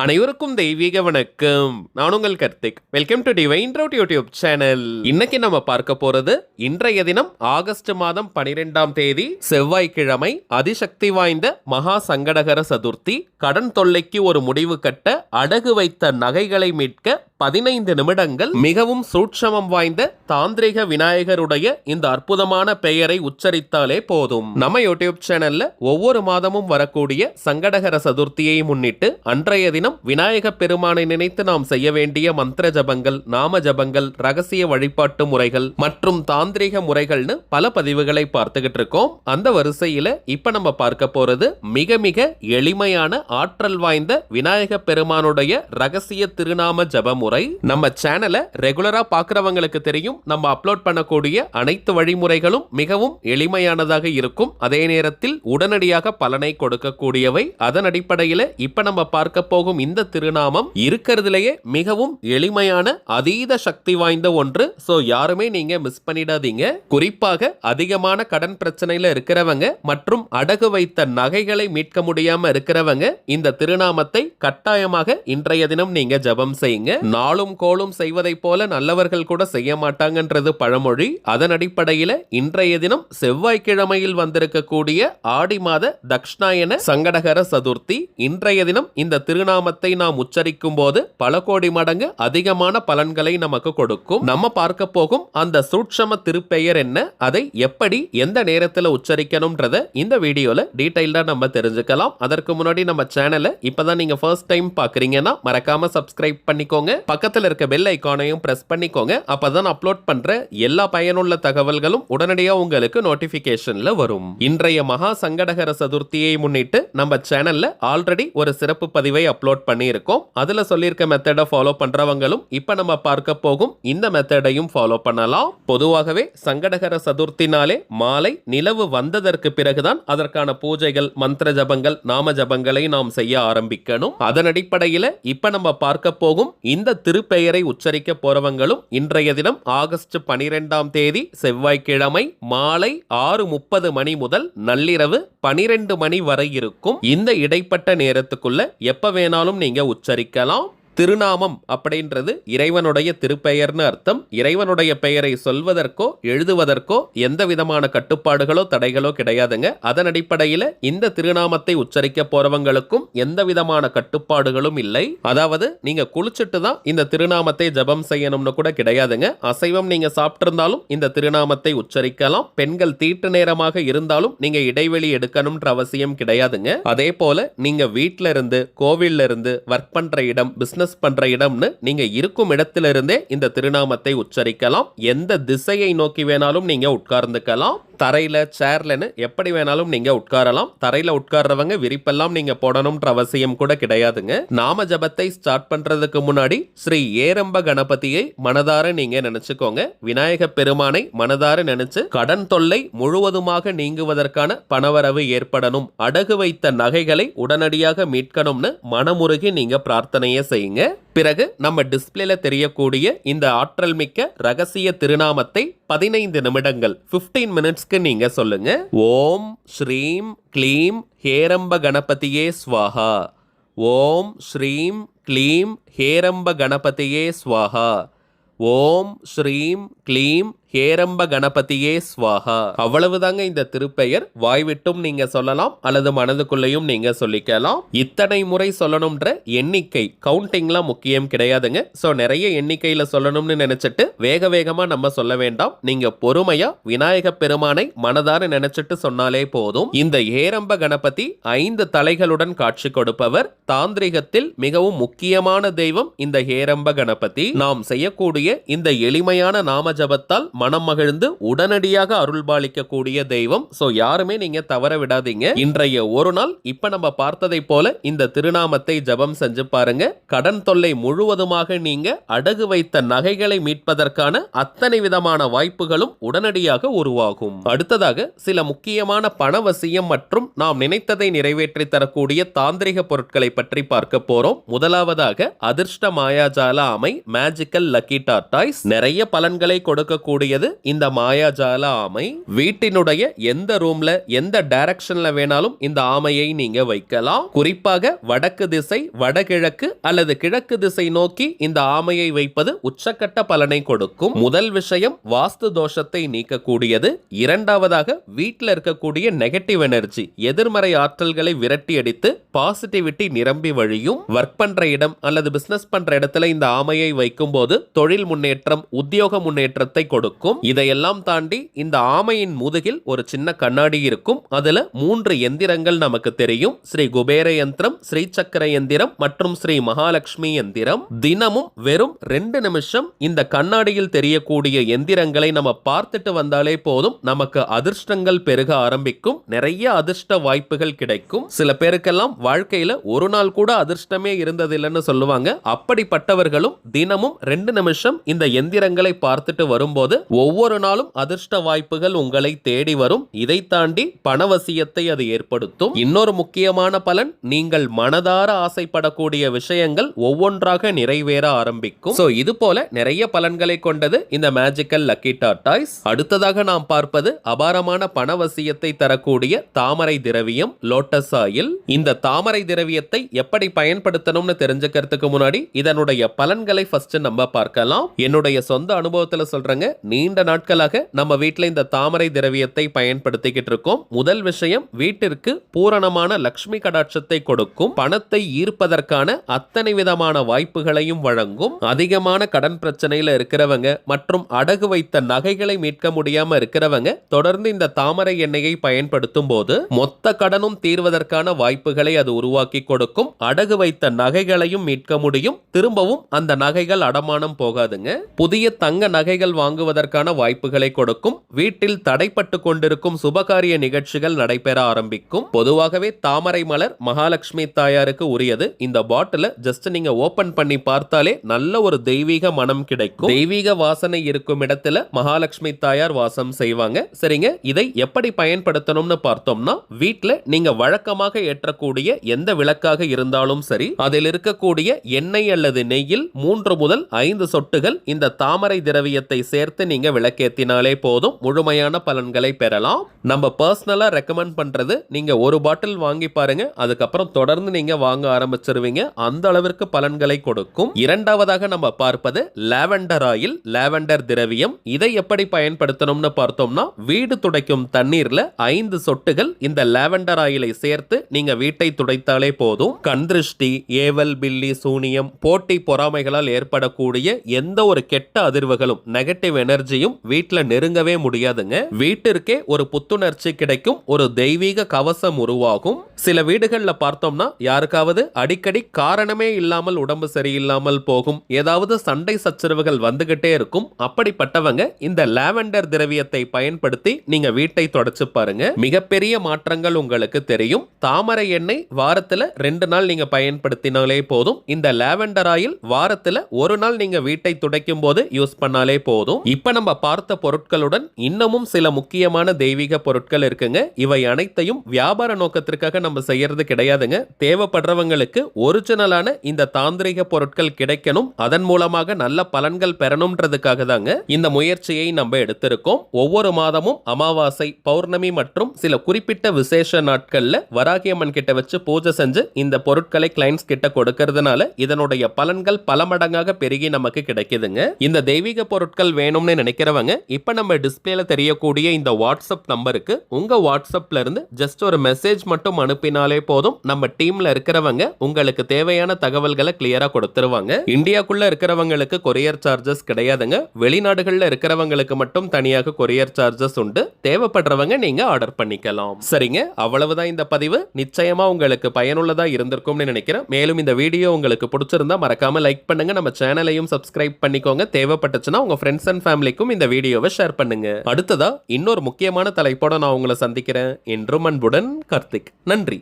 அனைவருக்கும் தெய்வீக வணக்கம். நான் உங்கள் Karthik. Welcome to divine root YouTube channel. இன்னைக்கு நம்ம பார்க்க போறது இன்றைய தினம் ஆகஸ்ட் மாதம் 12ஆம் தேதி செவ்வாய்க்கிழமை அதிசக்தி வாய்ந்த மகா சங்கடகர சதுர்த்தி. கடன் தொல்லைக்கு ஒரு முடிவு கட்ட அடகு வைத்த நகைகளை மீட்க 15 நிமிடங்கள் மிகவும் சூட்சமம் வாய்ந்த தாந்திரிக விநாயகருடைய இந்த அற்புதமான பெயரை உச்சரித்தாலே போதும். நம்ம யூடியூப் சேனல்ல ஒவ்வொரு மாதமும் வரக்கூடிய சங்கடகர சதுர்த்தியை முன்னிட்டு அன்றைய தினம் விநாயக பெருமானை நினைத்து நாம் செய்ய வேண்டிய மந்திர ஜபங்கள், நாம ஜபங்கள், ரகசிய வழிபாட்டு முறைகள் மற்றும் தாந்திரிக முறைகள்னு பல பதிவுகளை பார்த்துக்கிட்டு இருக்கோம். அந்த வரிசையில இப்ப நம்ம பார்க்க போறது மிக மிக எளிமையான ஆற்றல் வாய்ந்த விநாயக பெருமானுடைய ரகசிய திருநாம ஜப முறை. நம்ம சேனலை ரெகுலரா பார்க்கிறவங்களுக்கு தெரியும், நம்ம அப்லோட் பண்ணக்கூடிய அனைத்து வழிமுறைகளும் மிகவும் எளிமையானதாக இருக்கும், அதே நேரத்தில் உடனடியாக பலனை கொடுக்கக்கூடியவை. அதன் அடிப்படையில் இப்ப நம்ம பார்க்க போகும் இந்த திருநாமம் இருக்கிறதுலேயே மிகவும் எளிமையான அதீத சக்தி வாய்ந்த ஒன்று. சோ யாருமே நீங்க மிஸ் பண்ணிடாதீங்க. குறிப்பாக அதிகமான கடன் பிரச்சனையில இருக்கிறவங்க மற்றும் அடகு வைத்த நகைகளை மீட்க முடியாம இருக்கிறவங்க இந்த திருநாமத்தை கட்டாயமாக இன்றைய தினம் நீங்க ஜபம் செய்யுங்க. நாளும் கோளும் செய்வதை போல நல்லவர்கள் கூட செய்ய மாட்டாங்கன்றது பழமொழி. அதன் அடிப்படையில் இன்றைய தினம் செவ்வாய்க்கிழமையில் வந்திருக்கக்கூடிய ஆடி மாத தக்ஷணாயன சங்கடகர சதுர்த்தி. இன்றைய தினம் இந்த திருநாமத்தை நாம் உச்சரிக்கும் போது பல கோடி மடங்கு அதிகமான பலன்களை நமக்கு கொடுக்கும். நம்ம பார்க்க போகும் அந்த சூட்சம திருப்பெயர் என்ன, அதை எப்படி எந்த நேரத்தில் உச்சரிக்கணும்ன்றத இந்த வீடியோல டீடைல்டா நம்ம தெரிஞ்சுக்கலாம். அதற்கு முன்னாடி நம்ம சேனலை இப்பதான் நீங்க ஃபர்ஸ்ட் டைம் பாக்குறீங்கன்னா மறக்காம சப்ஸ்கிரைப் பண்ணிக்கோங்க. பக்கத்தில் இருக்க பெல் ஐகானையும் பிரஸ் பண்ணிக்கோங்க. அப்பதான் அப்லோட் பண்ற எல்லா பயனுள்ள தகவல்களும் உடனடியாக உங்களுக்கு நோட்டிபிகேஷன்ல வரும். இன்றைய மகா சங்கடகர சதுர்த்தியை முன்னிட்டு நம்ம சேனல்ல ஆல்ரெடி ஒரு சிறப்பு பதிவை அப்லோட் பண்ணியிருக்கோம். அதுல சொல்லியிருக்க மெத்தடை ஃபாலோ பண்றவங்களும் இப்ப நம்ம பார்க்க போகும் இந்த மெத்தடையும் ஃபாலோ பண்ணலாம். பொதுவாகவே சங்கடகர சதுர்த்தினாலே மாலை நிலவு வந்ததற்கு பிறகுதான் அதற்கான பூஜைகள், மந்திர ஜபங்கள், நாம ஜபங்களை நாம் செய்ய ஆரம்பிக்கணும். அதன் அடிப்படையில் இப்ப நம்ம பார்க்க போகும் இந்த திருப்பெயரை உச்சரிக்க போறவங்களும் இன்றைய தினம் ஆகஸ்ட் 12ஆம் தேதி செவ்வாய்க்கிழமை மாலை 6:30 மணி முதல் நள்ளிரவு 12 மணி வரை இருக்கும். இந்த இடைப்பட்ட நேரத்துக்குள்ள எப்ப வேணாலும் நீங்க உச்சரிக்கலாம். திருநாமம் அப்படின்றது இறைவனுடைய திருப்பெயர்னு அர்த்தம். இறைவனுடைய பெயரை சொல்வதற்கோ எழுதுவதற்கோ எந்த விதமான கட்டுப்பாடுகளோ தடைகளோ கிடையாதுங்க. அதன் அடிப்படையில் இந்த திருநாமத்தை உச்சரிக்க போறவங்களுக்கும் எந்த விதமான கட்டுப்பாடுகளும் இல்லை. அதாவது நீங்க குளிச்சுட்டு தான் இந்த திருநாமத்தை ஜபம் செய்யணும்னு கூட கிடையாதுங்க. அசைவம் நீங்க சாப்பிட்டிருந்தாலும் இந்த திருநாமத்தை உச்சரிக்கலாம். பெண்கள் தீட்டு நேரமாக இருந்தாலும் நீங்க இடைவெளி எடுக்கணும்ன்ற அவசியம் கிடையாதுங்க. அதே போல நீங்க வீட்டில இருந்து, கோவில்ல இருந்து, ஒர்க் பண்ற இடம், பிசினஸ் பண்ற இடம்னு நீங்க இருக்கும் இடத்திலிருந்தே இந்த திருநாமத்தை உச்சரிக்கலாம். எந்த திசையை நோக்கி வேணாலும் நீங்க உட்கார்ந்துக்கலாம். தரையில, சேர்லன்னு எப்படி வேணாலும் நீங்க உட்காரலாம். தரையில உட்கார்றவங்க விரிப்பெல்லாம் நீங்க போடணும்ன்ற அவசியம் கூட கிடையாதுங்க. நாம ஜபத்தை ஸ்டார்ட் பண்றதுக்கு முன்னாடி ஸ்ரீ ஏரம்ப கணபதியை மனதார நீங்க நினைச்சுக்கோங்க. விநாயக பெருமானை மனதார நினைச்சு கடன் தொல்லை முழுவதுமாக நீங்குவதற்கான பணவரவு ஏற்படணும், அடகு வைத்த நகைகளை உடனடியாக மீட்கணும்னு மனமுருகி நீங்க பிரார்த்தனையை செய்யுங்க. பிறகு நம்ம டிஸ்பிளேல தெரியக்கூடிய இந்த ஆற்றல் மிக்க ரகசிய திருநாமத்தை 15 நிமிடங்கள் 15 மினிட்ஸ்க்கு நீங்க சொல்லுங்க. ஓம் ஸ்ரீம் க்ளீம் ஹேரம்ப கணபதியே ஸ்வாஹா. ஓம் ஸ்ரீம் க்ளீம் ஹேரம்ப கணபதியே ஸ்வாஹா. ஓம் ஸ்ரீம் க்ளீம் ஹேரம்ப கணபதியே ஸ்வாஹா. அவ்வளவுதாங்க இந்த திருப்பெயர். வாய்விட்டும் நீங்க சொல்லலாம் அல்லது மனதுக்குள்ளேயும் நீங்க சொல்லிக்கலாம். இத்தனை முறை சொல்லணும்ன்ற எண்ணிக்கை, கவுண்டிங்லாம் முக்கியம் கிடையாதுங்க. சோ நிறைய எண்ணிக்கையில சொல்லணும்னு நினைச்சிட்டு வேக வேகமா நம்ம சொல்ல வேண்டாம். நீங்க பொறுமையா விநாயக பெருமானை மனதார நினைச்சிட்டு சொன்னாலே போதும். இந்த ஹேரம்ப கணபதி 5 தலைகளுடன் காட்சி கொடுப்பவர். தாந்திரிகத்தில் மிகவும் முக்கியமான தெய்வம் இந்த ஹேரம்ப கணபதி. நாம் செய்யக்கூடிய இந்த எளிமையான நாம ஜபத்தால் மனம் மகிழ்ந்து உடனடியாக அருள்பாலிக்கக்கூடிய தெய்வம். சோ யாருமே நீங்க தவற விடாதீங்க. இன்றைய ஒரு நாள் இப்ப நம்ம பார்த்ததை போல இந்த திருநாமத்தை ஜபம் செஞ்சு பாருங்க. கடன் தொல்லை முழுவதுமாக நீங்க அடகு வைத்த நகைகளை மீட்பதற்கான அத்தனை விதமான வாய்ப்புகளும் உடனடியாக உருவாகும். அடுத்ததாக சில முக்கியமான பணவசியம் மற்றும் நாம் நினைத்ததை நிறைவேற்றி தரக்கூடிய தாந்திரிக பொருட்களை பற்றி பார்க்க போறோம். முதலாவதாக அதிர்ஷ்ட மாயாஜால அமை மேஜிக்கல் லக்கி டார்டாய்ஸ். நிறைய பலன்களை கொடுக்கக்கூடிய இருக்கக்கூடியது இந்த மாயாஜால ஆமை. வீட்டினுடைய எந்த ரூம்ல எந்த டைரக்ஷன்ல வேணாலும் இந்த ஆமையை நீங்க வைக்கலாம். குறிப்பாக வடக்கு திசை, வடகிழக்கு அல்லது கிழக்கு திசை நோக்கி இந்த ஆமையை வைப்பது உச்சக்கட்ட பலனை கொடுக்கும். முதல் விஷயம் வாஸ்து தோஷத்தை நீக்கக்கூடியது. இரண்டாவதாக வீட்டில் இருக்கக்கூடிய நெகட்டிவ் எனர்ஜி, எதிர்மறை ஆற்றல்களை விரட்டி அடித்து பாசிட்டிவிட்டி நிரம்பி வழியும். ஒர்க் பண்ற இடம் அல்லது பிசினஸ் பண்ற இடத்துல இந்த ஆமையை வைக்கும் போது தொழில் முன்னேற்றம், உத்தியோக முன்னேற்றத்தை கொடுக்கும். இதையெல்லாம் தாண்டி இந்த ஆமையின் முதுகில் ஒரு சின்ன கண்ணாடி இருக்கும். அதுல 3 எந்திரங்கள் நமக்கு தெரியும். ஸ்ரீ குபேர யந்திரம், ஸ்ரீ சக்கர எந்திரம் மற்றும் ஸ்ரீ மகாலட்சுமி எந்திரம். தினமும் வெறும் 2 நிமிஷம் இந்த கண்ணாடியில் தெரியக்கூடிய எந்திரங்களை நம்ம பார்த்துட்டு வந்தாலே போதும், நமக்கு அதிர்ஷ்டங்கள் பெருக ஆரம்பிக்கும். நிறைய அதிர்ஷ்ட வாய்ப்புகள் கிடைக்கும். சில பேருக்கெல்லாம் வாழ்க்கையில ஒரு நாள் கூட அதிர்ஷ்டமே இருந்ததில்லைன்னு சொல்லுவாங்க. அப்படிப்பட்டவர்களும் தினமும் 2 நிமிஷம் இந்த எந்திரங்களை பார்த்துட்டு வரும்போது ஒவ்வொரு நாளும் அதிர்ஷ்ட வாய்ப்புகள் உங்களை தேடி வரும். இதை தாண்டி பணவசியத்தை அது ஏற்படுத்தும். இன்னொரு முக்கியமான பலன், நீங்கள் மனதார ஆசைப்படக்கூடிய விஷயங்கள் ஒவ்வொன்றாக நிறைவேற ஆரம்பிக்கும். சோ இது போல நிறைய பலன்களை கொண்டது இந்த மேஜிக்கல் லக்கி டார்டாய்ஸ். அடுத்ததாக நாம் பார்ப்பது அபாரமான பணவசியத்தை தரக்கூடிய தாமரை திரவியம், லோட்டஸ் ஆயில். இந்த தாமரை திரவியத்தை எப்படி பயன்படுத்தணும்னு தெரிஞ்சுக்கிறதுக்கு முன்னாடி இதனுடைய பலன்களை ஃபர்ஸ்ட் நம்ம பார்க்கலாம். என்னுடைய சொந்த அனுபவத்துல சொல்றேங்க, நீண்ட நாட்களாக நம்ம வீட்டில் இந்த தாமரை திரவியத்தை பயன்படுத்திக்கிட்டு இருக்கோம். முதல் விஷயம், வீட்டிற்கு பூரணமான லட்சுமி கடாட்சத்தை கொடுக்கும். பணத்தை ஈர்ப்பதற்கான அத்தனை விதமான வாய்ப்புகளையும் வழங்கும். அதிகமான கடன் பிரச்சனையில இருக்கிறவங்க மற்றும் அடகு வைத்த நகைகளை மீட்க முடியாம இருக்கிறவங்க தொடர்ந்து இந்த தாமரை எண்ணெயை பயன்படுத்தும் போது மொத்த கடனும் தீர்வதற்கான வாய்ப்புகளை அது உருவாக்கி கொடுக்கும். அடகு வைத்த நகைகளையும் மீட்க முடியும். திரும்பவும் அந்த நகைகள் அடமானம் போகாதுங்க. புதிய தங்க நகைகள் வாங்குவதற்கான வாய்ப்புகளை கொடுக்கும். வீட்டில் தடைப்பட்டு கொண்டிருக்கும் சுபகாரிய நிகழ்ச்சிகள் நடைபெற ஆரம்பிக்கும். பொதுவாகவே தாமரை மலர் மகாலட்சுமி தாயாருக்கு உரியது. இந்த பாட்டில ஜஸ்ட் நீங்க ஓபன் பண்ணி பார்த்தாலே நல்ல ஒரு தெய்வீக மனம் கிடைக்கும். தெய்வீக வாசனை இருக்கும் இடத்துல மகாலட்சுமி தாயார் வாசம் செய்வாங்க. சரிங்க, இதை எப்படி பயன்படுத்தணும்னு பார்த்தோம்னா, வீட்டில் நீங்க வழக்கமாக ஏற்றக்கூடிய எந்த விளக்காக இருந்தாலும் சரி, அதில் இருக்கக்கூடிய எண்ணெய் அல்லது நெய்யில் 3 முதல் 5 சொட்டுகள் இந்த தாமரை திரவியத்தை சேர்த்து நீங்க விளக்கேற்றினாலே போதும், முழுமையான பலன்களை பெறலாம். நம்ம பர்சனலா ரெக்கமெண்ட் பண்றது, நீங்க ஒரு பாட்டில் வாங்கி பாருங்க, அதுக்கப்புறம் தொடர்ந்து நீங்க வாங்க ஆரம்பிச்சிருவீங்க. அந்த அளவிற்கு பலன்களை கொடுக்கும். இரண்டாவதாக நம்ம பார்ப்பது லாவெண்டர் ஆயில், லாவெண்டர் திரவியம். இதை எப்படி பயன்படுத்தணும்னு பார்த்தோம்னா, வீடு துடைக்கும் தண்ணீர்ல 5 சொட்டுகள் இந்த லாவெண்டர் ஆயிலை சேர்த்து நீங்க வீட்டை துடைத்தாலே போதும். கண்திருஷ்டி, ஏவல், பில்லி, சூனியம், போட்டி பொறாமைகளால் ஏற்படக்கூடிய எந்த ஒரு கெட்ட அதிர்வுகளும், நெகட்டிவ் எனர்ஜியும் வீட்டுல நெருங்கவே முடியாதுங்க. வீட்டிற்கே ஒரு புத்துணர்ச்சி கிடைக்கும். ஒரு தெய்வீக கவசம் உருவாகும். சில வீடுகள்ல பார்த்தோம்னா யாருக்காவது அடிக்கடி காரணமே இல்லாமல் உடம்பு சரியில்லாமல் போகும். ஏதாவது சண்டை சச்சரவுகள் வந்துகிட்டே இருக்கும். அப்படிப்பட்டவங்க இந்த லாவெண்டர் திரவியத்தை பயன்படுத்தி நீங்க வீட்டை தொடச்சு பாருங்க. மிகப்பெரிய மாற்றங்கள் உங்களுக்கு தெரியும். தாமரை எண்ணெய் வாரத்துல 2 நாள் நீங்க பயன்படுத்தினாலே போதும். இந்த லாவெண்டர் ஆயில் வாரத்துல 1 நாள் நீங்க வீட்டை துடைக்கும் போது யூஸ் பண்ணாலே போதும். இப்ப நம்ம பார்த்த பொருட்களுடன் இன்னமும் சில முக்கியமான தெய்வீக பொருட்கள் இருக்குங்க. இவை அனைத்தையும் வியாபார நோக்கத்திற்காக நம்ம செய்யறது கிடையாதுங்க. தேவைப்படுறவங்களுக்கு ஒரிஜினலான இந்த தாந்திரிக பொருட்கள் கிடைக்கணும், அதன் மூலமாக நல்ல பலன்கள் பெறணும்ன்றதுக்காக தாங்க இந்த முயற்சியை நம்ம எடுத்திருக்கோம். ஒவ்வொரு மாதமும் அமாவாசை, பௌர்ணமி மற்றும் சில குறிப்பிட்ட விசேஷ நாட்கள்ல வராகியம்மன் கிட்ட வச்சு பூஜை செஞ்சு இந்த பொருட்களை கிளைண்ட்ஸ் கிட்ட கொடுக்கறதுனால இதனுடைய பலன்கள் பல மடங்காக பெருகி நமக்கு கிடைக்குதுங்க. இந்த தெய்வீக பொருட்கள் வேணும்னு நினைக்கிறவங்க இப்ப நம்ம டிஸ்பிளேல தெரியக்கூடிய இந்த வாட்ஸ்அப் நம்பருக்கு உங்க வாட்ஸ்அப்ல இருந்து ஜஸ்ட் ஒரு மெசேஜ் மட்டும் அனுப்பினாலே போதும். நம்ம டீம்ல இருக்கிறவங்க உங்களுக்கு தேவையான தகவல்களை கிளியரா கொடுத்துருவாங்க. இந்தியாக்குள்ள இருக்கிறவங்களுக்கு கொரியர் சார்ஜஸ் கிடையாதுங்க. வெளிநாடுகள்ல இருக்கிறவங்களுக்கு மட்டும் தனியாக கொரியர் சார்ஜஸ் உண்டு. தேவைப்படுறவங்க நீங்க ஆர்டர் பண்ணிக்கலாம். சரிங்க, அவ்வளவுதான் இந்த பதிவு. நிச்சயமா உங்களுக்கு பயனுள்ளதா இருந்திருக்கும்னு நினைக்கிறேன். மேலும் இந்த வீடியோ உங்களுக்கு பிடிச்சிருந்தா மறக்காம லைக் பண்ணுங்க. நம்ம சேனலையும் சப்ஸ்கிரைப் பண்ணிக்கோங்க. தேவைப்பட்டுச்சுன்னா உங்க ஃப்ரெண்ட்ஸ் அண்ட் ஃபேமிலிக்கும் இந்த வீடியோவை ஷேர் பண்ணுங்க. அடுத்ததா இன்னொரு முக்கியமான தலைப்போட நான் உங்களை சந்திக்கிறேன். என்றும் அன்புடன் கார்த்திக். நன்றி.